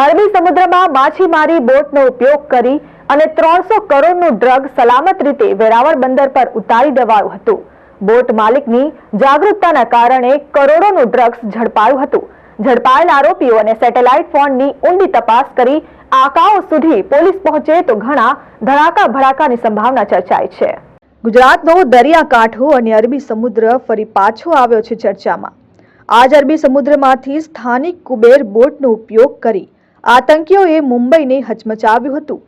અરબી સમુદ્રમાં માછીમારી બોટનો ઉપયોગ કરી અને 300 કરોડનું ડ્રગ સલામત રીતે વેરાવળ બંદર પર ઉતારી દેવાયું હતું। બોટ માલિકની જાગૃતતાના કારણે કરોડોનું ડ્રગ્સ ઝડપાયું હતું। ઝડપાયેલ આરોપીઓ અને સેટેલાઇટ ફોનની ઊંડી તપાસ કરી આંકાઓ સુધી પોલીસ પહોંચે તો ઘણા ધડાકા ભડાકાની સંભાવના ચર્ચાઈ છે। ગુજરાતનો દરિયાકાંઠો અને અરબી સમુદ્ર ફરી પાછો આવ્યો છે ચર્ચામાં। આજ અરબી સમુદ્રમાંથી સ્થાનિક કુબેર બોટનો ઉપયોગ કરી આતંકીઓએ મુંબઈને હચમચાવ્યું હતું।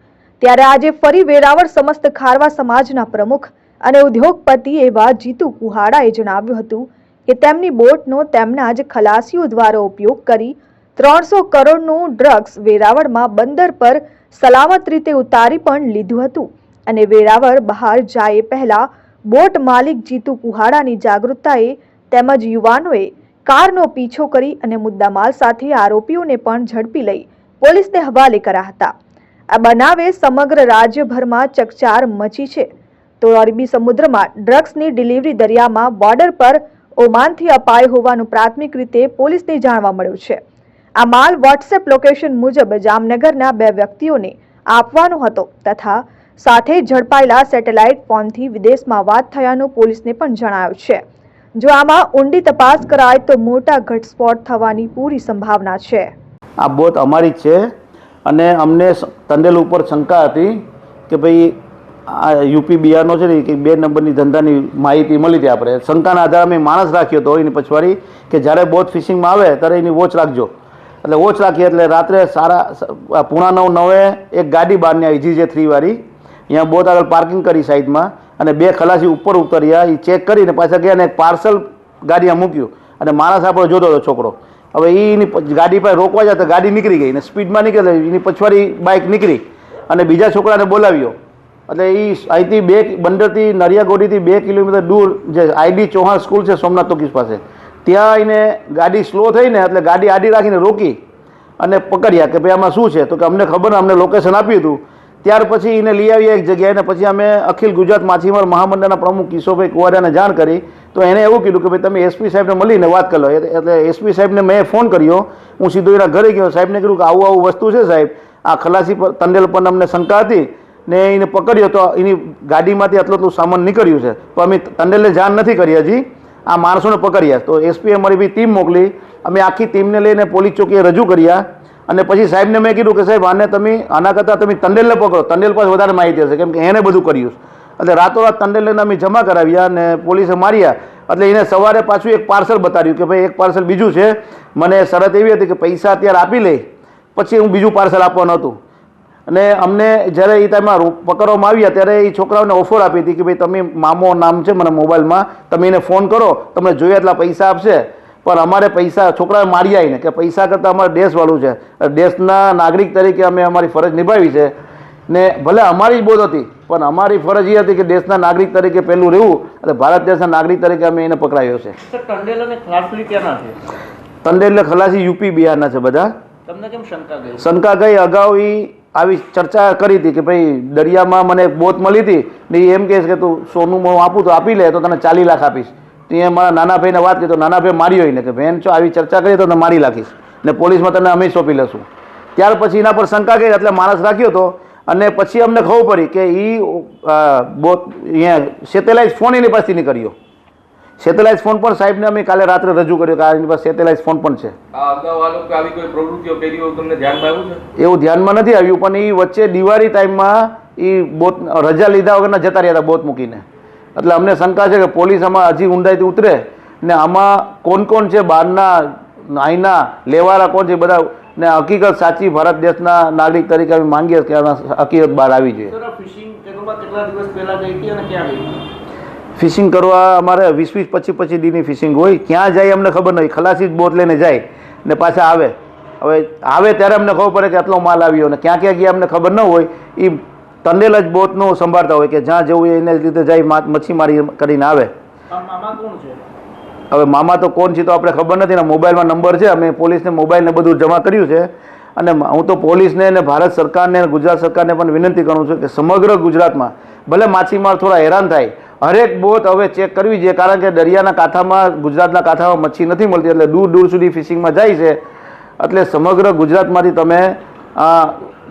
ત્યારે આજે ફરી વેરાવળ સમસ્ત ખારવા સમાજના પ્રમુખ અને ઉદ્યોગપતિ એવા જીતુ કુહાડાએ જણાવ્યું હતું કે તેમની બોટનો તેમના જ ખલાસીઓ દ્વારા ઉપયોગ કરી 300 કરોડનું ડ્રગ્સ વેરાવળમાં બંદર પર સલામત રીતે ઉતારી પણ લીધું હતું અને વેરાવળ બહાર જાય પહેલા બોટ માલિક જીતુ કુહાડાની જાગૃતતાએ તેમજ યુવાનોએ કારનો પીછો કરી અને મુદ્દામાલ સાથે આરોપીઓને પણ ઝડપી લઈ પોલીસને હવાલે કર્યા હતા। આ બનાવે સમગ્ર રાજ્યભરમાં ચકચાર મચી છે તો અરબી સમુદ્રમાં ડ્રગ્સની ડિલિવરી દરિયામાં બોર્ડર પર ઓમાનથી અપાઈ હોવાનું પ્રાથમિક રીતે પોલીસને જાણવા મળ્યું છે। આ માલ વોટ્સએપ લોકેશન મુજબ જામનગરના 2 વ્યક્તિઓને આપવાનો હતો તથા સાથે ઝડપાયેલા સેટેલાઇટ ફોનથી વિદેશમાં વાત થયાનું પોલીસને પણ જણાવ્યું છે। જો આમાં ઊંડી તપાસ કરાય તો મોટા ઘટસ્ફોટ થવાની પૂરી સંભાવના છે। આ બોટ અમારી જ છે અને અમને તંડેલ ઉપર શંકા હતી કે ભાઈ આ યુપી બિહારનો છે ને કે 2 નંબરની ધંધાની માહિતી મળી હતી। આપણે શંકાના આધારે અમે માણસ રાખ્યો હતો એની પછવાડી કે જ્યારે બોટ ફિશિંગમાં આવે ત્યારે એની વોચ રાખજો। એટલે વોચ રાખી એટલે રાત્રે 9:30 એક ગાડી બહારની આવી GJ3 વાળી અહીંયા બોટ આગળ પાર્કિંગ કરી સાઈડમાં અને 2 ખલાસી ઉપર ઉતર્યા એ ચેક કરીને પાછા ગયા અને એક પાર્સલ ગાડીમાં મૂક્યું અને માણસ આપણો જોતો હતો છોકરો। હવે એની ગાડી પાસે રોકવા જાય તો ગાડી નીકળી ગઈ ને સ્પીડમાં નીકળે એની પછવાડી બાઇક નીકળી અને બીજા છોકરાને બોલાવ્યો। એટલે એ અહીંથી બંદરથી નરિયાગોડીથી 2 કિલોમીટર દૂર જે ID ચૌહાણ સ્કૂલ છે સોમનાથ ટોકીસ પાસે ત્યાં એને ગાડી સ્લો થઈને એટલે ગાડી આડી રાખીને રોકી અને પકડ્યા કે ભાઈ આમાં શું છે તો કે અમને ખબર અમને લોકેશન આપ્યું હતું। ત્યાર પછી એને લઈ આવ્યા એક જગ્યાએ અને પછી અમે અખિલ ગુજરાત માછીમાર મહામંડળના પ્રમુખ કિશોરભાઈ કુવાડિયાને જાણ કરી તો એને એવું કીધું કે ભાઈ તમે SP સાહેબને મળીને વાત કરી લો। એટલે SP સાહેબને મેં ફોન કર્યો, હું સીધો એના ઘરે ગયો, સાહેબને કીધું કે આવું વસ્તુ છે સાહેબ, આ ખલાસી પર તંડેલ પર અમને શંકા હતી ને એને પકડ્યો તો એની ગાડીમાંથી આટલું સામાન નીકળ્યું છે તો અમે તંડેલને જાણ નથી કરી હજી, આ માણસોને પકડ્યા। તો SP અમારી બી ટીમ મોકલી, અમે આખી ટીમને લઈને પોલીસ ચોકીએ રજૂ કર્યા અને પછી સાહેબને મેં કીધું કે સાહેબ આના કરતાં તમે તંડેલને પકડો, તંડેલ પાસે વધારે માહિતી હશે કેમ કે એને બધું કર્યું। એટલે રાતોરાત તંડેલને અમે જમા કરાવ્યા અને પોલીસે માર્યા। એટલે એને સવારે પાછું એક પાર્સલ બતાવ્યું કે ભાઈ એક પાર્સલ બીજું છે, મને શરત એવી હતી કે પૈસા અત્યારે આપી લે પછી હું બીજું પાર્સલ આપવાનું હતું। અને અમને જ્યારે એ ટાઈમમાં પકડવામાં આવ્યા ત્યારે એ છોકરાઓને ઓફર આપી હતી કે ભાઈ તમે મામો નામ છે મને મોબાઈલમાં, તમે એને ફોન કરો, તમને જોઈએ એટલા પૈસા આપશે। પણ અમારે પૈસા છોકરાએ માર્યા આવીને કે પૈસા કરતાં અમારે દેશવાળું છે, દેશના નાગરિક તરીકે અમે અમારી ફરજ નિભાવી છે ને ભલે અમારી જ બોટ હતી પણ અમારી ફરજ એ હતી કે દેશના નાગરિક તરીકે પહેલું રહેવું એટલે ભારત દેશના નાગરિક તરીકે અમે એને પકડાયો છે। તંડેલ અને ખલાસી ક્યાંના છે? તંડેલ ખલાસી UP બિહારના છે બધા। તમને કેમ શંકા ગઈ? શંકા ગઈ અગાઉ એ આવી ચર્ચા કરી હતી કે ભાઈ દરિયામાં મને બોટ મળી હતી ને એમ કહે છે કે તું સોનું હું આપું તો આપી લે તો તને 40 લાખ આપીશ। ત્યાં મારા નાના ભાઈને વાત કરી તો નાના ભાઈ માર્યો ને કે બહેન છો આવી ચર્ચા કરી તો તને મારી નાખીશ ને પોલીસમાં તને અમે સોંપી લેશું। ત્યાર પછી એના પર શંકા ગઈ એટલે માણસ રાખ્યો હતો અને પછી અમને ખબર પડી કે એ બોટ અહીંયા સેટેલાઇટ ફોન એની પાસેથી નીકળ્યો। સેટેલાઇટ ફોન પણ સાહેબને અમે કાલે રાત્રે રજૂ કર્યો કે આ એની પાસે સેટેલાઇટ ફોન પણ છે। આવી કોઈ પ્રવૃત્તિઓ કરી હોય તમને ધ્યાનમાં આવ્યું છે? એવું ધ્યાનમાં નથી આવ્યું પણ એ વચ્ચે દિવાળી ટાઈમમાં એ બોટ રજા લીધા વગરના જતા રહ્યા હતા બોટ મૂકીને। એટલે અમને શંકા છે કે પોલીસ આમાં હજી ઊંડાઈથી ઉતરે ને આમાં કોણ છે બહારના અહીંના લેવાળા કોણ છે બધા ને હકીકત સાચી ભારત દેશના નાગરિક તરીકે અમે માંગીએ કે હકીકત બહાર આવી જોઈએ। ફિશિંગ કરવા અમારે 20-20, 25-25 દીની ફિશિંગ હોય, ક્યાં જાય અમને ખબર નહીં, ખલાસી જ બોટ લઈને જાય ને પાછા આવે। હવે આવે ત્યારે અમને ખબર પડે કે આટલો માલ આવ્યો ને ક્યાં ક્યાં ગયા અમને ખબર ન હોય। એ તંડેલ જ બોટનું સંભાળતા હોય કે જ્યાં જવું એને લીધે જાય મચ્છીમારી કરીને આવે। હવે મામા તો કોણ છે તો આપણે ખબર નથી ને મોબાઈલમાં નંબર છે, અમે પોલીસને મોબાઈલને બધું જમા કર્યું છે અને હું તો પોલીસને અને ભારત સરકારને ગુજરાત સરકારને પણ વિનંતી કરું છું કે સમગ્ર ગુજરાતમાં ભલે માછીમાર થોડા હેરાન થાય, હરેક બોટ હવે ચેક કરવી જોઈએ કારણ કે દરિયાના કાંઠામાં ગુજરાતના કાંઠામાં મચ્છી નથી મળતી એટલે દૂર દૂર સુધી ફિશિંગમાં જાય છે। એટલે સમગ્ર ગુજરાતમાંથી તમે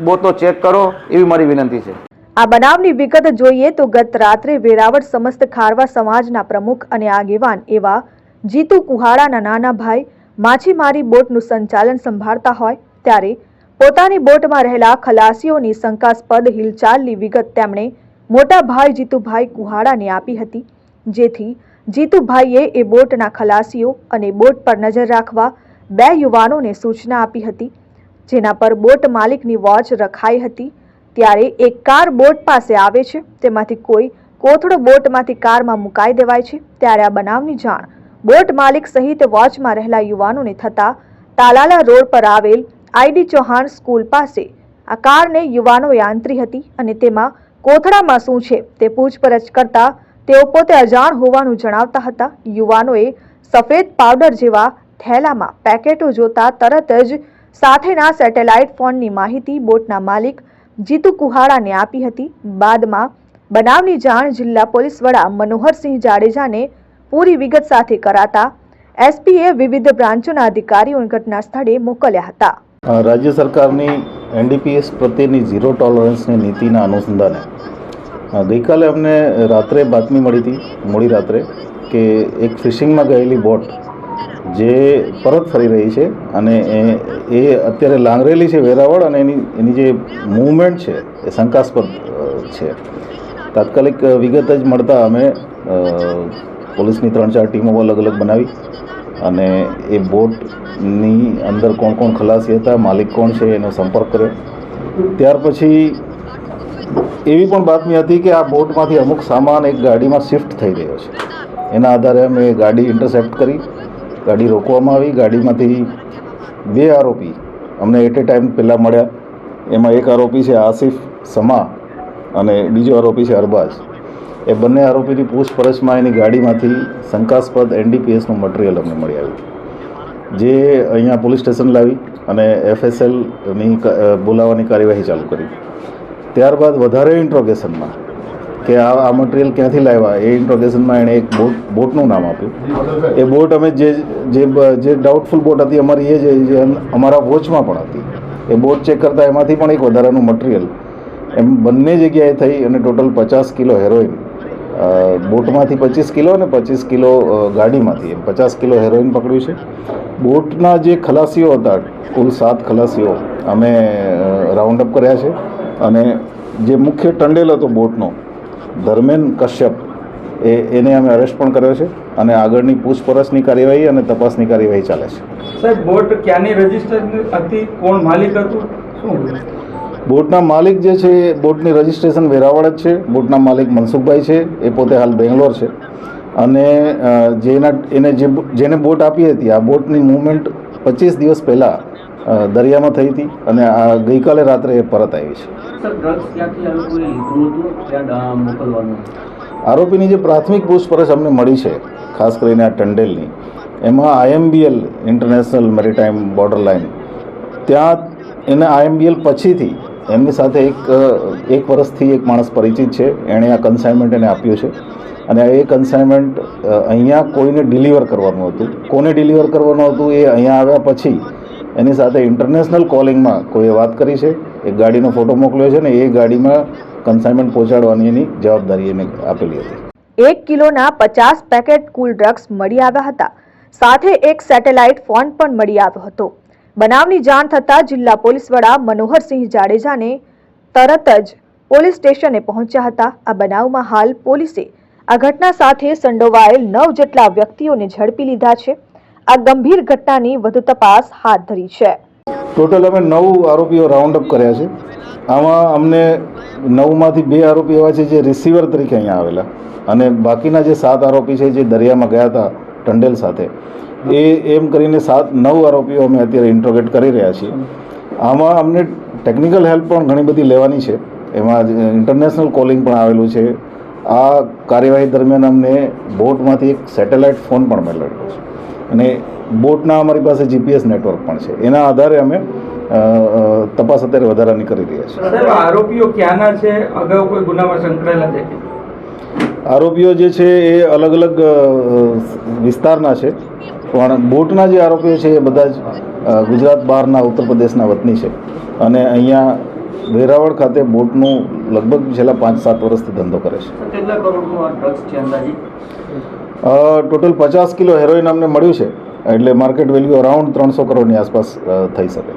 બોટો ચેક કરો એવી મારી વિનંતી છે. આ બનાવની વિગત જોઈએ તો ગત રાત્રે વેરાવળ સમસ્ત ખારવા સમાજના પ્રમુખ અને આગેવાન એવા જીતુ કુહાડાના નાના ભાઈ માછીમારી બોટનું સંચાલન સંભાળતા હોય ત્યારે પોતાની બોટમાં રહેલા ખલાસીઓની શંકાસ્પદ હિલચાલની વિગત તેમણે મોટા ભાઈ જીતુભાઈ કુહાડાને આપી હતી, જેથી જીતુભાઈએ એ બોટના ખલાસીઓ અને બોટ પર નજર રાખવા 2 યુવાનોને સૂચના આપી હતી, જેના પર બોટ માલિકની વોચ રખાઈ હતી. ત્યારે એક કાર બોટ પાસે આવે છે, તેમાંથી કોઈ કોથળો બોટમાંથી કારમાં મુકાઈ દેવાય છે. ત્યારે આ બનાવની જાણ બોટ માલિક સહિત વોચમાં રહેલા યુવાનોને થતા તાલાલા રોડ પર આવેલ આઈડી ચૌહાણ સ્કૂલ પાસે આ કારને યુવાનોએ આંતરી હતી અને તેમાં કોથળામાં શું છે તે પૂછપરછ કરતા તેઓ પોતે અજાણ હોવાનું જણાવતા હતા. યુવાનોએ સફેદ પાવડર જેવા થેલામાં પેકેટો જોતા તરત જ સાથેના સેટેલાઇટ ફોનની માહિતી બોટના માલિક જીતુ કુહાડાને આપી હતી. બાદમાં બનાવની જાણ જિલ્લા પોલીસ વડા મનોહરસિંહ જાડેજાને પૂરી વિગત સાથે કરાતા એસપીએ વિવિધ બ્રાન્ચોના અધિકારીઓને ઘટના સ્થળે મોકલ્યા હતા. રાજ્ય સરકારની એનડીપીએસ પ્રત્યેની ઝીરો ટોલરન્સની નીતિના અનુસંધાને ગઈકાલે અમને રાત્રે બાતમી મળી હતી, મોડી રાત્રે, કે એક ફિશિંગમાં ગયેલી બોટ જે પરત ફરી રહી છે અને એ અત્યારે લાંગરેલી છે વેરાવળ, અને એની જે મૂવમેન્ટ છે એ શંકાસ્પદ છે. તાત્કાલિક વિગત જ મળતા અમે પોલીસની 3-4 ટીમો અલગ અલગ બનાવી અને એ બોટની અંદર કોણ કોણ ખલાસી હતા, માલિક કોણ છે, એનો સંપર્ક કર્યો. ત્યાર પછી એવી પણ બાતમી હતી કે આ બોટમાંથી અમુક સામાન એક ગાડીમાં શિફ્ટ થઈ રહ્યો છે. એના આધારે અમે ગાડી ઇન્ટરસેપ્ટ કરી, ગાડી રોકવામાં આવી. ગાડીમાંથી 2 આરોપી અમને એટ એ ટાઈમ પહેલાં મળ્યા. એમાં એક આરોપી છે આસિફ સમા અને બીજો આરોપી છે અરબાઝ. એ બંને આરોપીની પૂછપરછમાં એની ગાડીમાંથી શંકાસ્પદ એનડીપીએસનું મટીરિયલ અમને મળી આવ્યું, જે અહીંયા પોલીસ સ્ટેશન લાવી અને એફએસએલની બોલાવવાની કાર્યવાહી ચાલુ કરી. ત્યારબાદ વધારે ઇન્ટ્રોગેશનમાં કે આ મટીરિયલ ક્યાંથી લાવ્યા એ ઇન્ટ્રોગેશનમાં એણે એક બોટનું નામ આપ્યું. એ બોટ અમે જે ડાઉટફુલ બોટ હતી અમારી, જે અમારા વોચમાં પણ હતી, એ બોટ ચેક કરતાં એમાંથી પણ એક વધારાનું મટીરિયલ એમ બંને જગ્યાએ થઈ અને ટોટલ 50 કિલો હેરોઇન, બોટમાંથી 25 કિલો અને 25 કિલો ગાડીમાંથી, એમ 50 કિલો હેરોઇન પકડ્યું છે. બોટના જે ખલાસીઓ હતા, કુલ 7 ખલાસીઓ અમે રાઉન્ડ અપ કર્યા છે અને જે મુખ્ય ટંડેલ હતો બોટનો, ધર્મેન કશ્યપ, એને અમે અરેસ્ટ પણ કર્યો છે અને આગળની પૂછપરછની કાર્યવાહી અને તપાસની કાર્યવાહી ચાલે છે. સાહેબ, બોટ ક્યાંની રજીસ્ટ્રેશન હતી, કોણ માલિક હતું, શું? બોટના માલિક જે છે એ બોટની રજિસ્ટ્રેશન વેરાવળ જ છે. બોટના માલિક મનસુખભાઈ છે, એ પોતે હાલ બેંગ્લોર છે અને જેને બોટ આપી હતી, આ બોટની મૂવમેન્ટ 25 દિવસ પહેલાં દરિયામાં થઈ હતી અને આ ગઈકાલે રાત્રે પરત આવી છે. આરોપીની જે પ્રાથમિક પૂછપરછ અમને મળી છે, ખાસ કરીને આ ટંડેલની, એમાં આઈએમબીએલ ઇન્ટરનેશનલ મેરીટાઈમ બોર્ડર લાઇન, ત્યાં એને આઈએમબીએલ પછીથી એમની સાથે એક વર્ષથી એક માણસ પરિચિત છે. એણે આ કન્સાઇનમેન્ટ એને આપ્યું છે અને એ કન્સાઇનમેન્ટ અહીંયા કોઈને ડિલિવર કરવાનું હતું. કોને ડિલિવર કરવાનું હતું એ અહીંયા આવ્યા પછી એની સાથે ઇન્ટરનેશનલ કોલિંગમાં કોઈએ વાત કરી છે, એક ગાડીનો ફોટો મોકલ્યો છે ને એ ગાડીમાં કન્સાઇનમેન્ટ પહોંચાડવાની એની જવાબદારી એને આપેલી હતી. 1 કિલોના 50 પેકેટ કુલ ડ્રગ્સ મળી આવ્યા હતા, સાથે એક સેટેલાઇટ ફોન પણ મળી આવ્યો હતો. બનાવની જાણ થતાં જિલ્લા પોલીસ વડા મનોહરસિંહ જાડેજાને તરત જ પોલીસ સ્ટેશને પહોંચ્યા હતા. આ બનાવમાં હાલ પોલીસે આ ઘટના સાથે સંડોવાયેલ 9 જેટલા વ્યક્તિઓને ઝડપી લીધા છે. આ ગંભીર ઘટનાની વધુ તપાસ હાથ ધરી છે. ટોટલ અમે 9 આરોપીઓ રાઉન્ડ અપ કર્યા છે. આમાં અમને 9માંથી 2 આરોપી એવા છે જે રિસીવર તરીકે અહીંયા આવેલા અને બાકીના જે 7 આરોપી છે જે દરિયામાં ગયા હતા ટંડેલ સાથે, એમ કરીને 9 આરોપીઓ અમે અત્યારે ઇન્ટ્રોગેટ કરી રહ્યા છીએ. આમાં અમને ટેકનિકલ હેલ્પ પણ ઘણી બધી લેવાની છે. એમાં ઇન્ટરનેશનલ કોલિંગ પણ આવેલું છે. આ કાર્યવાહી દરમિયાન અમને બોટમાંથી એક સેટેલાઇટ ફોન પણ મળેલો છે અને બોટના અમારી પાસે જીપીએસ નેટવર્ક પણ છે. એના આધારે અમે તપાસ અત્યારે વધારાની કરી રહ્યા છીએ. સાહેબ, આરોપીઓ ક્યાંના છે, અગાઉ કોઈ ગુનામાં સંકળાયેલા છે? આરોપીઓ જે છે એ અલગ અલગ વિસ્તારના છે, પણ બોટના જે આરોપીઓ છે એ બધા જ ગુજરાત બહારના ઉત્તર પ્રદેશના વતની છે અને અહીંયા વેરાવળ ખાતે બોટનું લગભગ છેલ્લા 5-7 વર્ષથી ધંધો કરે છે. કેટલા કરોડનું આ ડ્રગ્સ છે અંદાજિત? ટોટલ 50 કિલો હેરોઇન અમને મળ્યું છે, એટલે માર્કેટ વેલ્યુ અરાઉન્ડ 300 કરોડની આસપાસ થઈ શકે.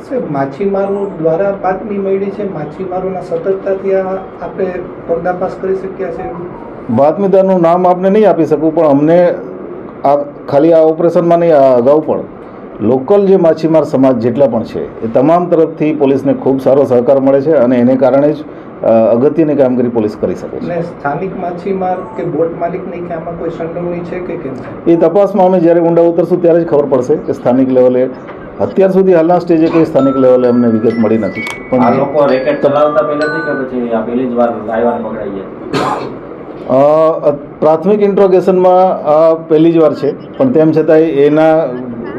સાહેબ, માછીમારો દ્વારા બાતમી મળી છે, માછીમારોના સતર્કતાથી આપણે પર્દાફાશ કરી શક્યા છે. બાતમીદારનું નામ આપને નહીં આપી શકું, પણ અમને આ ખાલી આ ઓપરેશનમાં નહીં, આ અગાઉ પણ લોકલ જે માછીમાર સમાજ જેટલા પણ છે એ તમામ તરફથી પોલીસને ખૂબ સારો સહકાર મળે છે અને એને કારણે જ અગત્યની કામગીરી પોલીસ કરી શકે છે. અને સ્થાનિક માછીમાર કે બોટ માલિકની કે આમાં કોઈ સંડોવણી છે કે કેમ? એ તપાસમાં અમે જ્યારે ઊંડા ઉતરશું ત્યારે જ ખબર પડશે કે સ્થાનિક લેવલે અત્યાર સુધી હાલના સ્ટેજે કોઈ સ્થાનિક લેવલે અમને વિગત મળી નથી. આ પણ લોકો રેકેટ ચલાવતા પહેલાથી કે પછી આ પહેલી જ વાર આવ્યા પકડાઈ ગયા? પ્રાથમિક ઇન્ટ્રોગેશનમાં આ પહેલી જ વાર છે, પણ તેમ છતાંય એના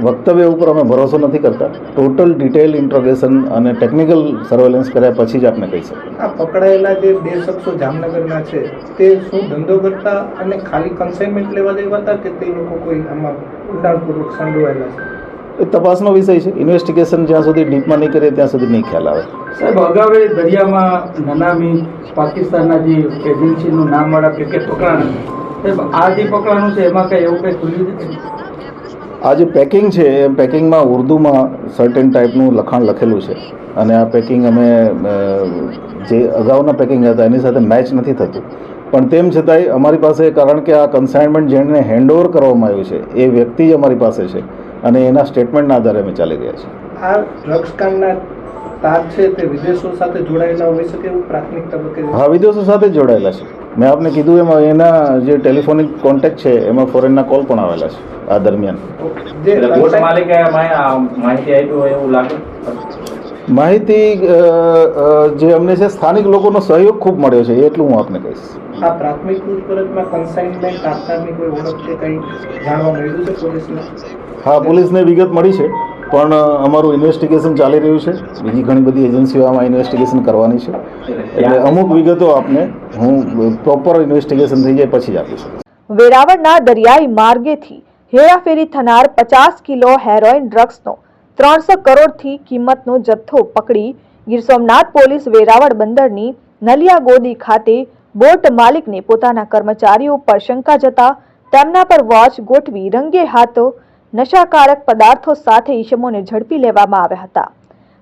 વક્તવ્ય ઉપર અમે ભરોસો નથી કરતા. ટોટલ ડિટેલ ઇન્ટ્રોગેશન અને ટેકનિકલ સર્વેલન્સ કર્યા પછી જ આપણે કહી શકીએ. આ પકડાયેલા જે 2 શખ્સો જામનગરના છે તે શું ધંધો કરતા અને ખાલી કન્સાઇનમેન્ટ લેવા દેવા હતા કે તે લોકો કોઈ આમાં ઊંડાણપૂર્વક સંડોવાયેલા છે? એ તપાસનો વિષય છે. ઇન્વેસ્ટિગેશન જ્યાં સુધી ડીપમાં નહીં કરીએ ત્યાં સુધી નહીં ખ્યાલ આવે. સાહેબ, અગાઉ એ દરિયામાં નનામી પાકિસ્તાનના જે એજન્સીનું નામવાળા પેકેટ પકડાણા, સાહેબ આ જે પકડાનું છે એમાં કંઈ એવું કંઈ ખુલ્યું છે? આ જે પેકિંગ છે એ પેકિંગમાં ઉર્દુમાં સર્ટેન ટાઈપનું લખાણ લખેલું છે અને આ પેકિંગ અમે જે અગાઉના પેકિંગ હતા એની સાથે મેચ નથી થતું. પણ તેમ છતાંય અમારી પાસે, કારણ કે આ કન્સાઇનમેન્ટ જેને હેન્ડઓવર કરવામાં આવ્યું છે એ વ્યક્તિ જ અમારી પાસે છે અને એના સ્ટેટમેન્ટના આધારે અમે ચાલી રહ્યા છીએ. આ ડ્રગ્સ કાંડના તાર છે તે વિદેશો સાથે જોડાયેલા હોઈ શકે એવું પ્રાથમિક તબક્કે? હા, વિદેશો સાથે જ જોડાયેલા છે. મેં આપને કીધું એમાં એના જે ટેલિફોનિક કોન્ટેક્ટ છે એમાં ફોરેનના કોલ પણ આવેલા છે આ દરમિયાન. જે એટલે બોટ માલિકે માહિતી આપી હોય એવું લાગે? માહિતી જે અમને છે સ્થાનિક લોકોનો સહયોગ ખૂબ મળ્યો છે એટલું હું આપને કહીશ. આ પ્રાથમિક પૂછપરછમાં કન્સાઇનમેન્ટ આપનારની કોઈ ઓળખ કે કંઈ જાણવા મળ્યું છે પોલીસને? હા, પોલીસને વિગત મળી છે, પણ અમારું ઇન્વેસ્ટિગેશન ચાલી રહ્યું છે. બીજી ઘણી બધી એજન્સીઓ આમાં ઇન્વેસ્ટિગેશન કરવાની છે, એટલે અમુક વિગતો આપને હું પ્રોપર ઇન્વેસ્ટિગેશન થઈ જાય પછી જ આપીશ. વેરાવળના દરિયાઈ માર્ગેથી હેરાફેરી થનાર 50 કિલો હેરોઇન ડ્રગ્સનો 300 કરોડથી કિંમતનો જથ્થો પકડી ગીર સોમનાથ પોલીસ વેરાવળ બંદરની નલિયા ગોદી ખાતે બોટ માલિકને પોતાના કર્મચારીઓ પર શંકા જતા તેમના પર વોચ ગોઠવી રંગે હાથો નશાકારક પદાર્થો સાથે ઈસમોને ઝડપી લેવામાં આવ્યા હતા.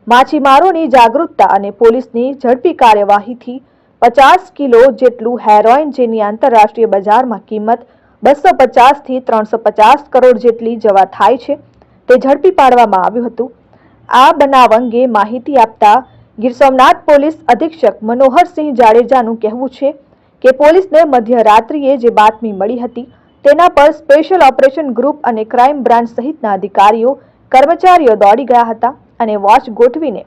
માછીમારોની જાગૃતતા અને પોલીસની ઝડપી કાર્યવાહીથી 50 કિલો જેટલું હેરોઇન, જેની આંતરરાષ્ટ્રીય બજારમાં કિંમત 250 થી 350 કરોડ જેટલી જવા થાય છે, તે ઝડપી પાડવામાં આવ્યું હતું. આ બનાવ અંગે માહિતી આપતા ગીર સોમનાથ પોલીસ અધિક્ષક મનોહરસિંહ જાડેજાનું કહેવું છે કે પોલીસને મધ્યરાત્રિએ જે બાતમી મળી હતી તેના પર સ્પેશિયલ ઓપરેશન ગ્રુપ અને ક્રાઇમ બ્રાન્ચ સહિતના અધિકારીઓ, કર્મચારીઓ દોડી ગયા હતા અને વોચ ગોઠવીને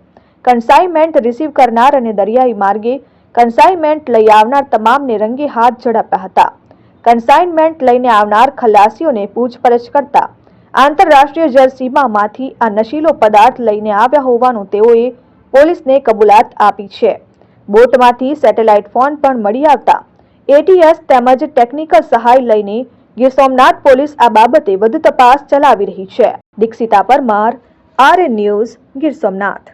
કન્સાઇનમેન્ટ રિસીવ કરનાર અને દરિયાઈ માર્ગે કન્સાઇનમેન્ટ લઈ આવનાર તમામને રંગે હાથ ઝડપ્યા હતા. કન્સાઇનમેન્ટ લઈને આવનાર ખલાસીઓને પૂછપરછ કરતા આંતરરાષ્ટ્રીય જળસીમામાંથી આ નશીલો પદાર્થ લઈને આવ્યા હોવાનું તેઓએ પોલીસને કબૂલાત આપી છે. બોટમાંથી સેટેલાઇટ ફોન પણ મળી આવતા એટીએસ તેમજ ટેકનિકલ સહાય લઈને ગીર સોમનાથ પોલીસ આ બાબતે વધુ તપાસ ચલાવી રહી છે. Dikshita Parmar, RN news, Gir Somnath.